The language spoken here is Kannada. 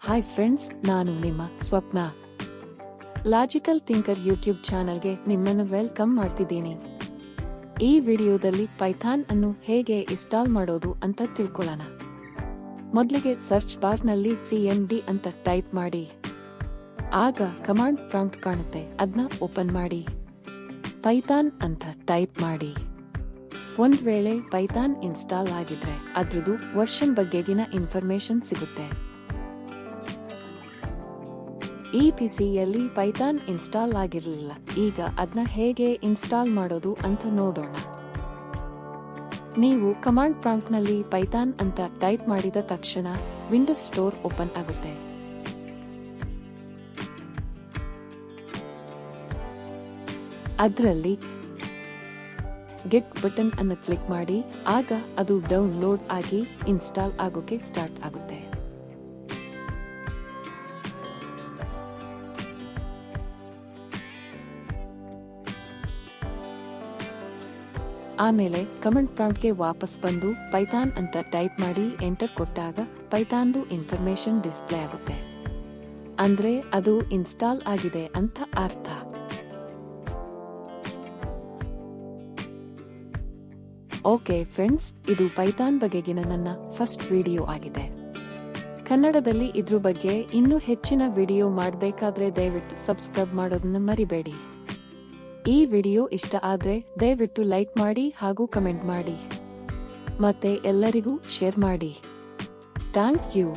ಹಾಯ್ ಫ್ರೆಂಡ್ಸ್, ನಾನು ನಿಮ್ಮ ಸ್ವಪ್ನ. ಲಾಜಿಕಲ್ ಥಿಂಕರ್ ಯೂಟ್ಯೂಬ್ ಚಾನಲ್ಗೆ ನಿಮ್ಮನ್ನು ವೆಲ್ಕಮ್ ಮಾಡ್ತಿದ್ದೀನಿ. ಈ ವಿಡಿಯೋದಲ್ಲಿ ಪೈಥಾನ್ ಅನ್ನು ಹೇಗೆ ಇನ್ಸ್ಟಾಲ್ ಮಾಡೋದು ಅಂತ ತಿಳ್ಕೊಳ್ಳೋಣ. ಮೊದಲಿಗೆ ಸರ್ಚ್ ಬಾರ್ನಲ್ಲಿ cmd ಅಂತ ಟೈಪ್ ಮಾಡಿ. ಆಗ ಕಮಾಂಡ್ ಪ್ರಾಂಪ್ಟ್ ಕಾಣುತ್ತೆ, ಅದನ್ನ ಓಪನ್ ಮಾಡಿ. ಪೈಥಾನ್ ಅಂತ ಟೈಪ್ ಮಾಡಿ. ಒಂದ್ ವೇಳೆ ಪೈಥಾನ್ ಇನ್ಸ್ಟಾಲ್ ಆಗಿದ್ರೆ ಅದ್ರದ್ದು ವರ್ಷನ್ ಬಗ್ಗೆಗಿನ ಇನ್ಫಾರ್ಮೇಶನ್ ಸಿಗುತ್ತೆ. ಈ ಪಿಸಿಯಲ್ಲಿ ಪೈಥಾನ್ ಇನ್ಸ್ಟಾಲ್ ಆಗಿರಲಿಲ್ಲ. ಈಗ ಅದನ್ನ ಹೇಗೆ ಇನ್ಸ್ಟಾಲ್ ಮಾಡೋದು ಅಂತ ನೋಡೋಣ. ನೀವು ಕಮಾಂಡ್ ಪ್ರಾಂಪ್ಟ್ನಲ್ಲಿ ಪೈಥಾನ್ ಅಂತ ಟೈಪ್ ಮಾಡಿದ ತಕ್ಷಣ ವಿಂಡೋಸ್ ಸ್ಟೋರ್ ಓಪನ್ ಆಗುತ್ತೆ. ಅದರಲ್ಲಿ ಗೆಟ್ ಬಟನ್ ಅನ್ನು ಕ್ಲಿಕ್ ಮಾಡಿ. ಆಗ ಅದು ಡೌನ್ಲೋಡ್ ಆಗಿ ಇನ್ಸ್ಟಾಲ್ ಆಗೋಕೆ ಸ್ಟಾರ್ಟ್ ಆಗುತ್ತೆ. ಆಮೇಲೆ ಕಮಾಂಡ್ ಪ್ರಾಂಪ್ಟ್ಗೆ ವಾಪಸ್ ಬಂದು ಪೈಥಾನ್ ಅಂತ ಟೈಪ್ ಮಾಡಿ ಎಂಟರ್ ಕೊಟ್ಟಾಗ ಪೈಥಾನ್ದು ಇನ್ಫಾರ್ಮೇಶನ್ ಡಿಸ್ಪ್ಲೇ ಆಗುತ್ತೆ. ಅಂದ್ರೆ ಅದು ಇನ್ಸ್ಟಾಲ್ ಆಗಿದೆ ಅಂತ ಅರ್ಥ. ಓಕೆ ಫ್ರೆಂಡ್ಸ್, ಇದು ಪೈಥಾನ್ ಬಗೆಗಿನ ನನ್ನ ಫಸ್ಟ್ ವಿಡಿಯೋ ಆಗಿದೆ. ಕನ್ನಡದಲ್ಲಿ ಇದ್ರ ಬಗ್ಗೆ ಇನ್ನೂ ಹೆಚ್ಚಿನ ವಿಡಿಯೋ ಮಾಡಬೇಕಾದ್ರೆ ದಯವಿಟ್ಟು ಸಬ್ಸ್ಕ್ರೈಬ್ ಮಾಡೋದನ್ನ ಮರಿಬೇಡಿ. ಈ ವಿಡಿಯೋ ಇಷ್ಟ ಆದ್ರೆ ದಯವಿಟ್ಟು ಲೈಕ್ ಮಾಡಿ ಹಾಗೂ ಕಮೆಂಟ್ ಮಾಡಿ. ಮತ್ತೆ ಎಲ್ಲರಿಗೂ ಶೇರ್ ಮಾಡಿ. Thank you.